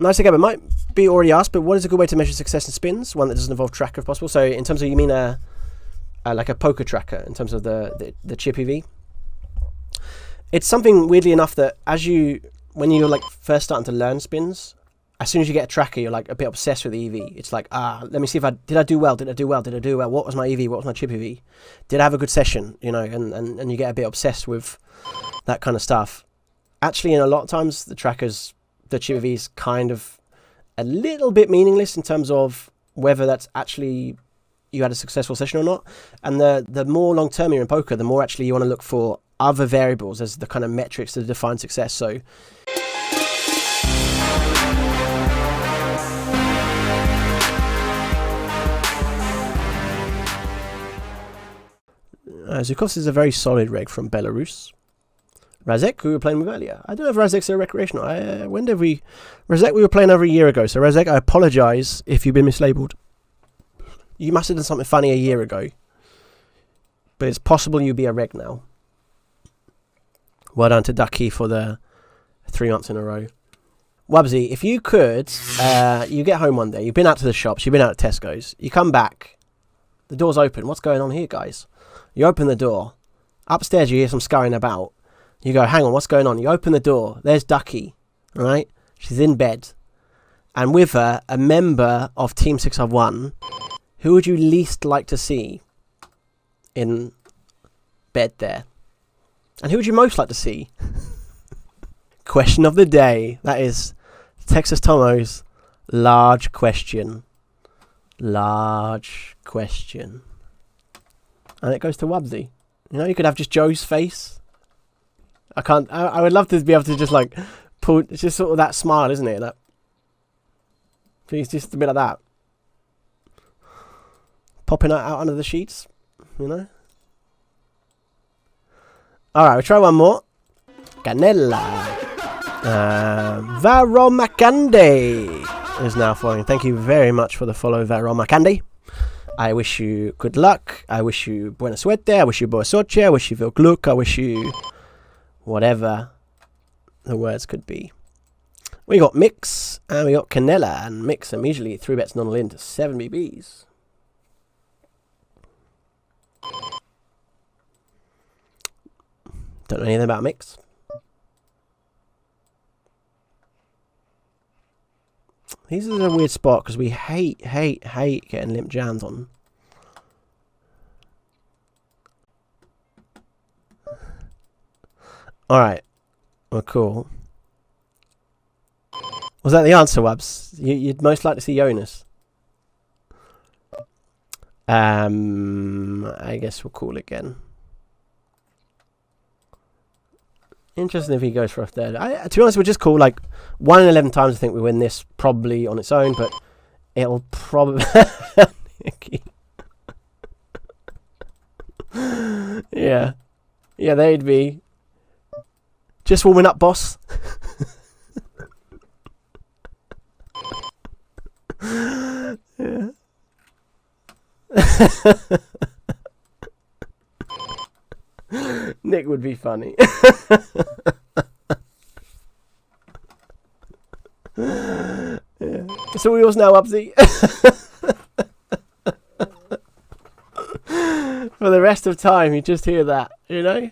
Nice again, it might be already asked, but what is a good way to measure success in spins? One that doesn't involve tracker if possible. So in terms of, you mean like a poker tracker in terms of the chip EV? It's something weirdly enough that when you're like first starting to learn spins, as soon as you get a tracker, you're like a bit obsessed with the EV. It's like, let me see if did I do well? Did I do well? Did I do well? What was my EV? What was my chip EV? Did I have a good session? You know, and you get a bit obsessed with that kind of stuff. Actually, in a lot of times, the trackers, the chip EV is kind of a little bit meaningless in terms of whether that's actually you had a successful session or not. And the more long term you're in poker, the more actually you want to look for other variables as the kind of metrics to define success. So Zukos is a very solid reg from Belarus. Razek, who we were playing with earlier. I don't know if Razek's a recreational. Razek, we were playing over a year ago. So Razek, I apologise if you've been mislabeled. You must have done something funny a year ago. But it's possible you'll be a reg now. Well done to Ducky for the 3 months in a row. Wubsy, if you could, you get home one day. You've been out to the shops. You've been out to Tesco's. You come back. The door's open. What's going on here, guys? You open the door. Upstairs, you hear some scurrying about. You go, hang on, what's going on? You open the door. There's Ducky, all right? She's in bed. And with her, a member of Team 601. Who would you least like to see in bed there? And who would you most like to see? Question of the day. That is Texas Tomo's large question. Large question. And it goes to Wubsy. You know, you could have just Joe's face. I would love to be able to just like pull. It's just sort of that smile, isn't it? That. Please, just a bit like that. Popping out under the sheets, you know. All right, we'll try one more. Canela. Varomakande is now following. Thank you very much for the follow, Varomakande. I wish you good luck. I wish you buena suerte. I wish you boa sorte. I wish you veel geluk. I wish you whatever the words could be. We got Mix and we got Canela, and Mix immediately 3 bets non in to 7 BBs. Don't know anything about Mix. This is a weird spot because we hate getting limp jams on. Alright. Well, cool. Was that the answer, Wabs? You'd most like to see Jonas. I guess we'll call again. Interesting if he goes for a third. To be honest, we'll just call like 1 in 11 times. I think we win this probably on its own, but it'll probably. Yeah, they'd be just warming up, boss. Yeah. Nick would be funny. Yeah. It's all yours now, Upsy. For the rest of time, you just hear that, you know?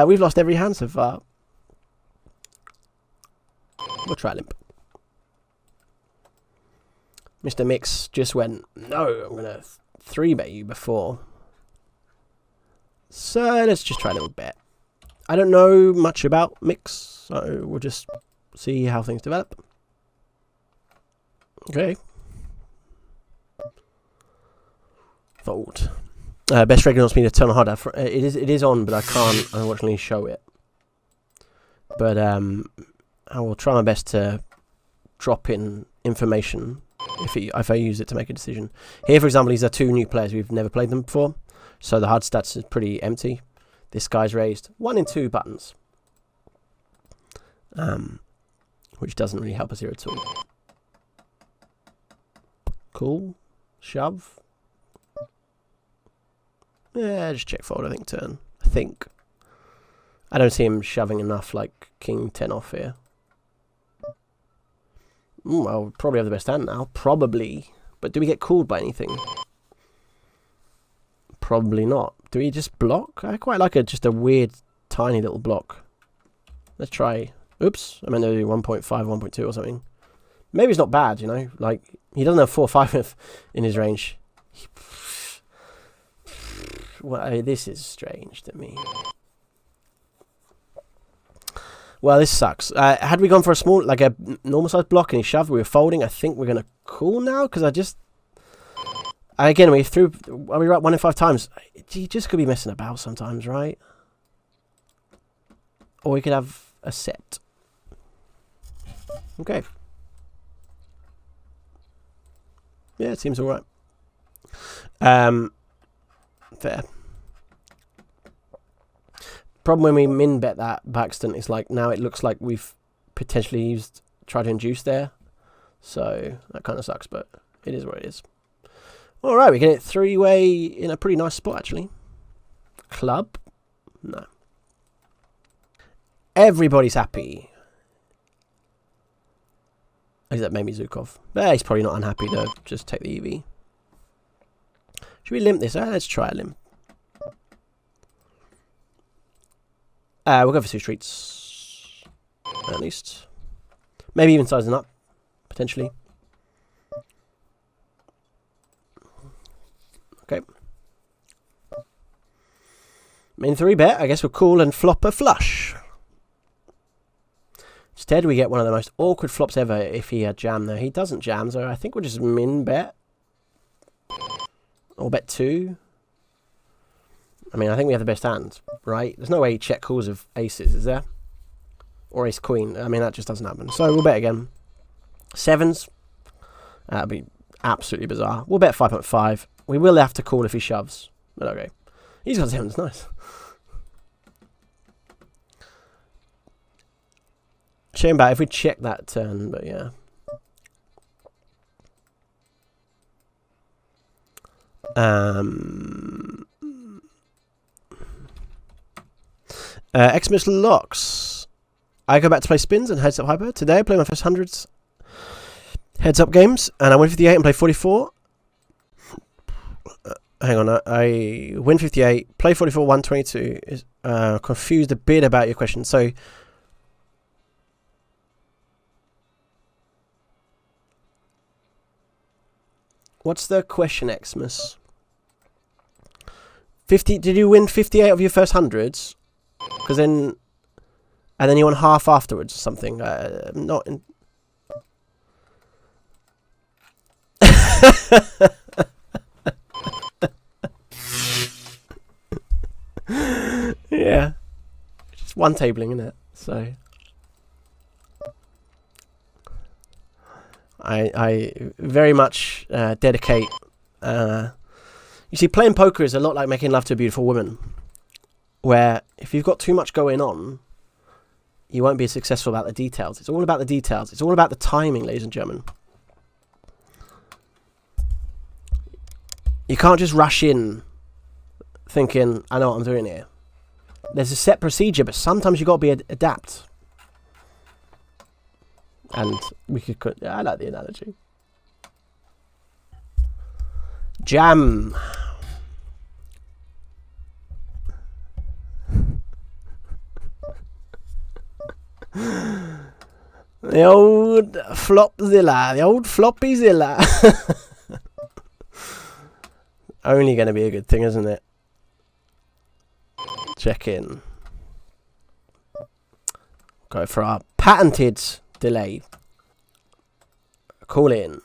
We've lost every hand so far. We'll try limp. Mr. Mix just went, no, I'm going to 3-bet you before. So let's just try a little bet. I don't know much about Mix, so we'll just see how things develop. Okay. Fold. Best regular wants me to turn on HUD. It is on, but I can't unfortunately show it. But I will try my best to drop in information if I use it to make a decision. Here, for example, these are 2 new players. We've never played them before, so the HUD stats is pretty empty. This guy's raised 1 in 2 buttons, which doesn't really help us here at all. Cool. Shove. Yeah, just check fold, I think, turn. I think. I don't see him shoving enough like king 10 off here. Well, probably have the best hand now. Probably. But do we get called by anything? Probably not. Do we just block? I quite like just a weird, tiny little block. Let's try. Oops. I meant to do 1.5, 1.2 or something. Maybe it's not bad, you know? Like, he doesn't have 4-5 in his range. Well, this is strange to me. Well, this sucks. Had we gone for a small, like a normal size block and he shoved, we were folding, I think we're going to call now, because again, we were up 1 in 5 times. You just could be messing about sometimes, right? Or we could have a set. Okay. Yeah, it seems alright. Fair. Problem when we min bet that by accident is like now it looks like we've potentially tried to induce there. So that kind of sucks, but it is what it is. Alright, we get it 3-way in a pretty nice spot actually. Club? No. Everybody's happy. Except maybe Zukov. But he's probably not unhappy to just take the EV. Should we limp this? Let's try a limp. We'll go for 2 streets. At least. Maybe even sizing up. Potentially. Okay. Main 3 bet. I guess we'll call and flop a flush. Instead, we get one of the most awkward flops ever if he had jam there. He doesn't jam, so I think we'll just min bet. Or bet 2. I mean, I think we have the best hand, right? There's no way he check calls of aces, is there? Or ace queen. I mean, that just doesn't happen. So we'll bet again. 7s. That'd be absolutely bizarre. We'll bet 5.5. We will have to call if he shoves. But okay. He's got 7s. Nice. Shame about if we check that turn, but yeah. Xmas locks. I go back to play spins and heads up hyper. Today I play my first 100s heads up games and I win 58 and play 44. Hang on, I win 58, play 44, 122. Is confused a bit about your question. So what's the question, Xmas? 50? Did you win 58 of your first 100s? Because then, and then you won half afterwards or something. Not in. Yeah, just one tabling, isn't it? So I very much dedicate. You see, playing poker is a lot like making love to a beautiful woman, where if you've got too much going on, you won't be successful about the details. It's all about the details. It's all about the timing, ladies and gentlemen. You can't just rush in thinking, I know what I'm doing here. There's a set procedure, but sometimes you've got to be adapt. And we could... Yeah, I like the analogy. Jam. The old Flopzilla. The old Floppyzilla. Only going to be a good thing, isn't it? Check in. Go for our patented delay. Call in.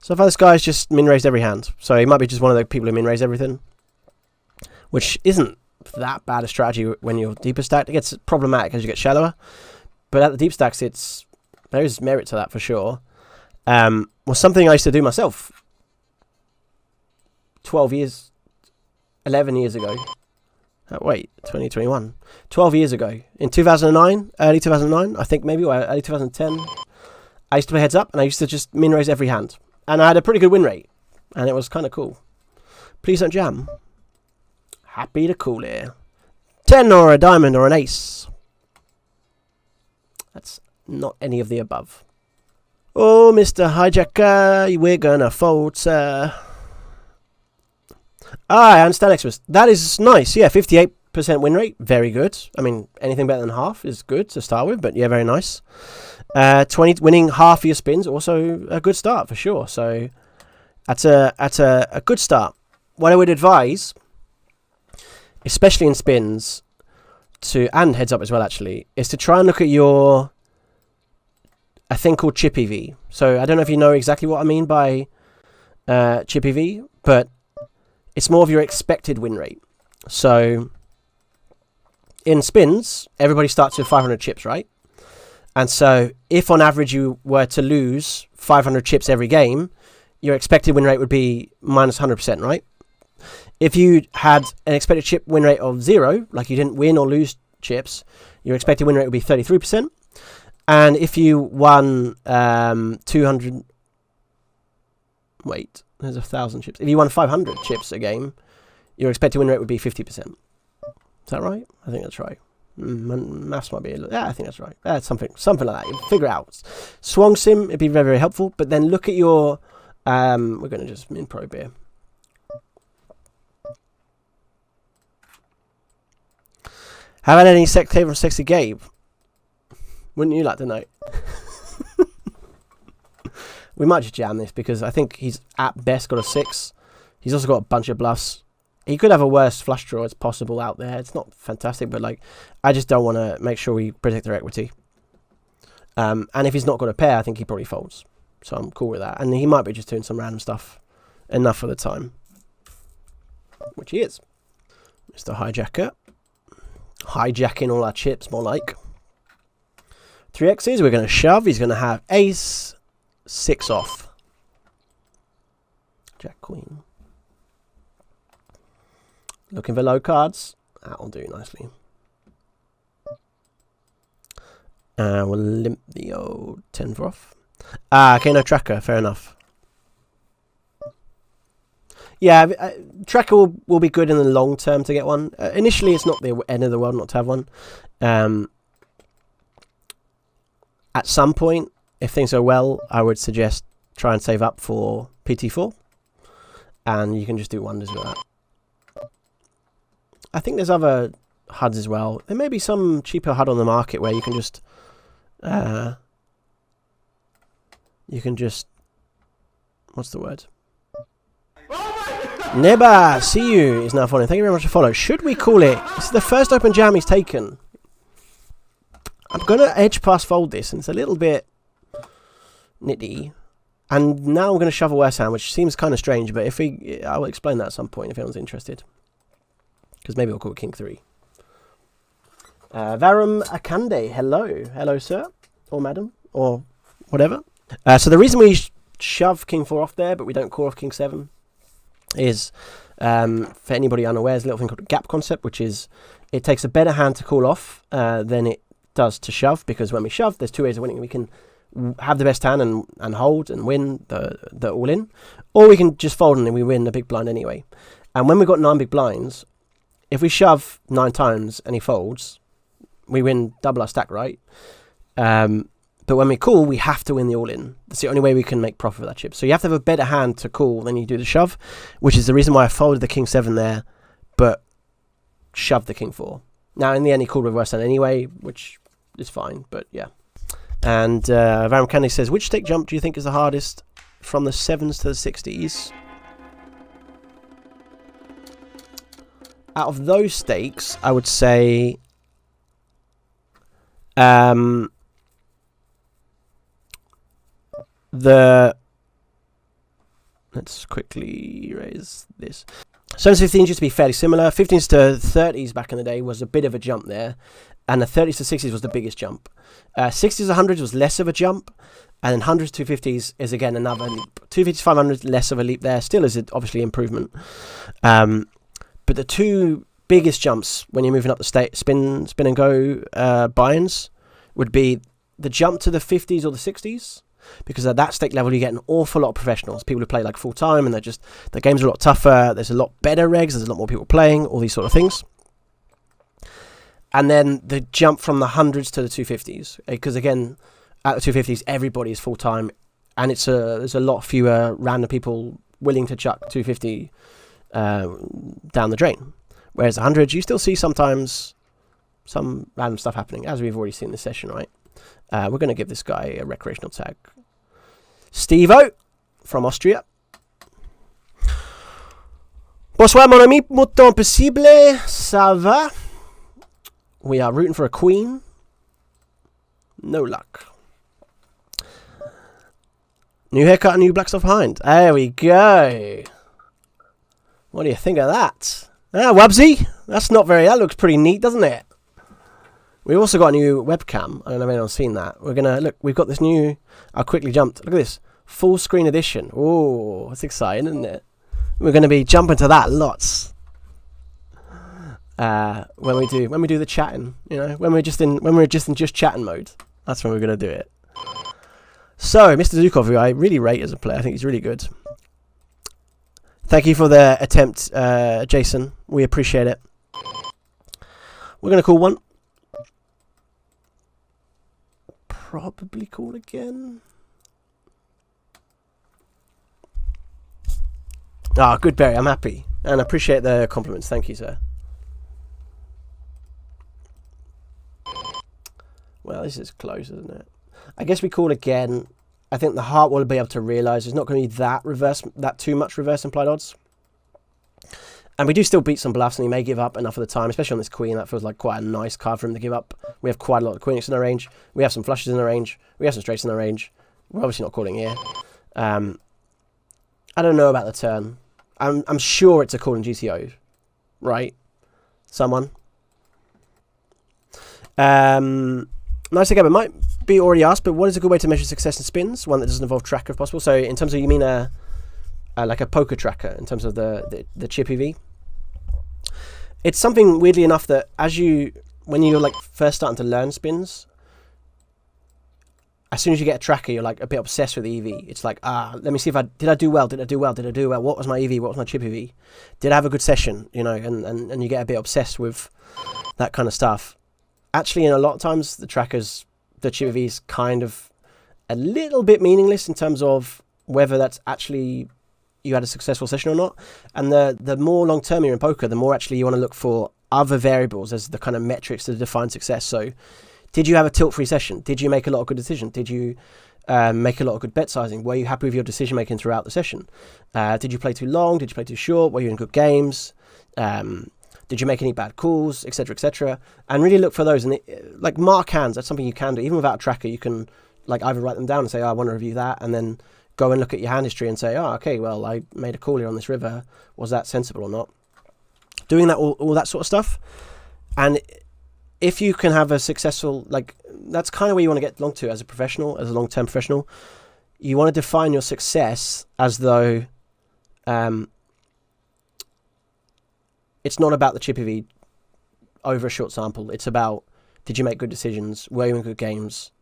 So far this guy's just min-raised every hand. So he might be just one of the people who min-raise everything. Which isn't that bad a strategy when you're deeper stacked. It gets problematic as you get shallower. But at the deep stacks, there is merit to that for sure. Was something I used to do myself 11 years ago. Wait, 2021. 12 years ago. In 2009, early 2009, I think maybe, or early 2010, I used to play heads up and I used to just min-raise every hand. And I had a pretty good win rate. And it was kind of cool. Please don't jam. Happy to call here. 10 or a diamond or an ace. That's not any of the above. Oh, Mr. Hijacker, we're gonna fold, sir. I understand, Xmas. That is nice. Yeah, 58% win rate. Very good. I mean, anything better than half is good to start with, but yeah, very nice. 20 winning half of your spins, also a good start for sure. So that's a good start. What I would advise, especially in spins, and heads up as well actually, is to try and look at a thing called chip EV. So I don't know if you know exactly what I mean by chip EV, but it's more of your expected win rate. So in spins, everybody starts with 500 chips, right? And so if on average you were to lose 500 chips every game, your expected win rate would be minus 100%, right? If you had an expected chip win rate of 0, like you didn't win or lose chips, your expected win rate would be 33%. And if you won 200... Wait, there's 1,000 chips. If you won 500 chips a game, your expected win rate would be 50%. Is that right? I think that's right. Maths might be a little... Yeah, I think that's right. Something like that. You figure it out. Swung Sim, it'd be very, very helpful. But then look at your... we're going to just min probe here. Have I had any sex tape from Sexy Gabe? Wouldn't you like to know? We might just jam this because I think he's at best got a 6. He's also got a bunch of bluffs. He could have a worse flush draw. It's possible out there. It's not fantastic, but like I just don't want to make sure we protect their equity. And if he's not got a pair, I think he probably folds. So I'm cool with that. And he might be just doing some random stuff enough for the time. Which he is. Mr. Hijacker. Hijacking all our chips, more like. 3x's, we're going to shove. He's going to have ace, 6 off. Jack, queen. Looking for low cards. That'll do nicely. We'll limp the old 10 for off. Okay, no tracker. Fair enough. Yeah, tracker will be good in the long term to get one. Initially, it's not the end of the world not to have one. At some point, if things go well, I would suggest try and save up for PT4. And you can just do wonders with that. I think there's other HUDs as well. There may be some cheaper HUD on the market where you can just... what's the word? Neba, see you is now following. Thank you very much for follow. Should we call it? This is the first open jam he's taken. I'm going to edge past fold this, and it's a little bit nitty. And now I'm going to shove a worse hand, which seems kind of strange, but I'll explain that at some point if anyone's interested. Because maybe we'll call it King 3. Varum Akande, hello. Hello, sir. Or madam. Or whatever. So the reason we shove King 4 off there, but we don't call off King 7, is, for anybody unaware, there's a little thing called a gap concept, which is it takes a better hand to call off than it does to shove, because when we shove, there's 2 ways of winning. We can have the best hand and hold and win the all-in, or we can just fold and then we win the big blind anyway. And when we've got 9 big blinds, if we shove 9 times and he folds, we win double our stack, right? But when we call, we have to win the all-in. That's the only way we can make profit with that chip. So you have to have a better hand to call than you do to shove, which is the reason why I folded the King 7 there, but shoved the King 4. Now, in the end, he called reverse hand anyway, which is fine, but yeah. And Varum Candy says, which stake jump do you think is the hardest from the 7s to the 60s? Out of those stakes, I would say... let's quickly raise this. 7s to 15s used to be fairly similar. 15s to 30s back in the day was a bit of a jump there. And the 30s to 60s was the biggest jump. 60s to 100s was less of a jump. And then 100s to 250s is again another leap. 250s to 500s, less of a leap there. Still is obviously improvement. But the 2 biggest jumps when you're moving up the spin and go buy-ins would be the jump to the 50s or the 60s. Because at that stake level, you get an awful lot of professionals, people who play like full time, and the games are a lot tougher. There's a lot better regs. There's a lot more people playing. All these sort of things. And then the jump from the 100s to the 250s, because again, at the 250s, everybody is full time, and there's a lot fewer random people willing to chuck 250 down the drain. Whereas 100s, you still see sometimes some random stuff happening, as we've already seen in this session, right? We're going to give this guy a recreational tag. Steve-O from Austria. Bonsoir mon ami, mouton possible, ça va? We are rooting for a queen. No luck. New haircut and new black stuff behind. There we go. What do you think of that? Ah, Wabsy. That looks pretty neat, doesn't it? We've also got a new webcam. I don't know if anyone's seen that. We're going to, look, we've got this new, I quickly jumped. Look at this. Full screen edition. Oh, it's exciting, isn't it? We're going to be jumping to that lots. When we do the chatting, you know, when we're just in chatting mode, that's when we're gonna do it. So, Mr. Zukov, who I really rate as a player, I think he's really good. Thank you for the attempt, Jason. We appreciate it. We're gonna call one. Probably call again. Ah, good Barry. I'm happy and appreciate the compliments. Thank you, sir. Well, this is close, isn't it? I guess we call again. I think the heart will be able to realise there's not going to be that too much reverse implied odds. And we do still beat some bluffs, and he may give up enough of the time, especially on this queen. That feels like quite a nice card for him to give up. We have quite a lot of queen X in our range. We have some flushes in our range. We have some straights in our range. We're obviously not calling here. I don't know about the turn. I'm sure it's a call in GTO, right? Someone. Nice again, it might be already asked, but what is a good way to measure success in spins? One that doesn't involve tracker if possible. So in terms of, you mean like a poker tracker in terms of the chip EV? It's something weirdly enough that when you're like first starting to learn spins, as soon as you get a tracker, you're like a bit obsessed with the EV. It's like, let me see if did I do well? Did I do well? Did I do well? What was my EV? What was my chip EV? Did I have a good session? You know, and you get a bit obsessed with that kind of stuff. Actually, in a lot of times, the trackers, the chip EV is kind of a little bit meaningless in terms of whether that's actually you had a successful session or not. And the more long term you're in poker, the more actually you want to look for other variables as the kind of metrics to define success. So, did you have a tilt-free session? Did you make a lot of good decisions? Did you make a lot of good bet sizing? Were you happy with your decision making throughout the session? Did you play too long? Did you play too short? Were you in good games? Did you make any bad calls, etc., etc.? And really look for those. And like mark hands, that's something you can do. Even without a tracker, you can like either write them down and say, I want to review that, and then go and look at your hand history and say, okay, well, I made a call here on this river. Was that sensible or not? Doing that, all that sort of stuff. And if you can have a successful, like, that's kind of where you want to get along to as a professional, as a long-term professional. You want to define your success as though it's not about the chip EV over a short sample. It's about, did you make good decisions? Were you in good games?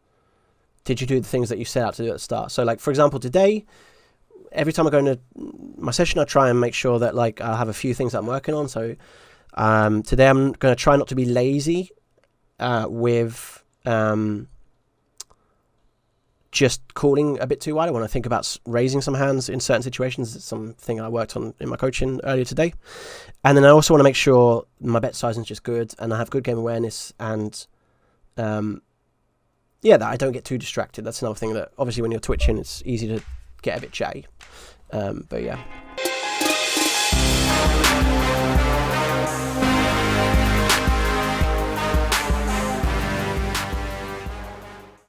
Did you do the things that you set out to do at the start? So, like, for example, today, every time I go into my session, I try and make sure that, like, I have a few things that I'm working on. So, today I'm going to try not to be lazy with just calling a bit too wide. I want to think about raising some hands in certain situations. It's something I worked on in my coaching earlier today. And then I also want to make sure my bet sizing is just good and I have good game awareness and, yeah, that I don't get too distracted. That's another thing that, obviously, when you're twitching, it's easy to get a bit chatty. But yeah.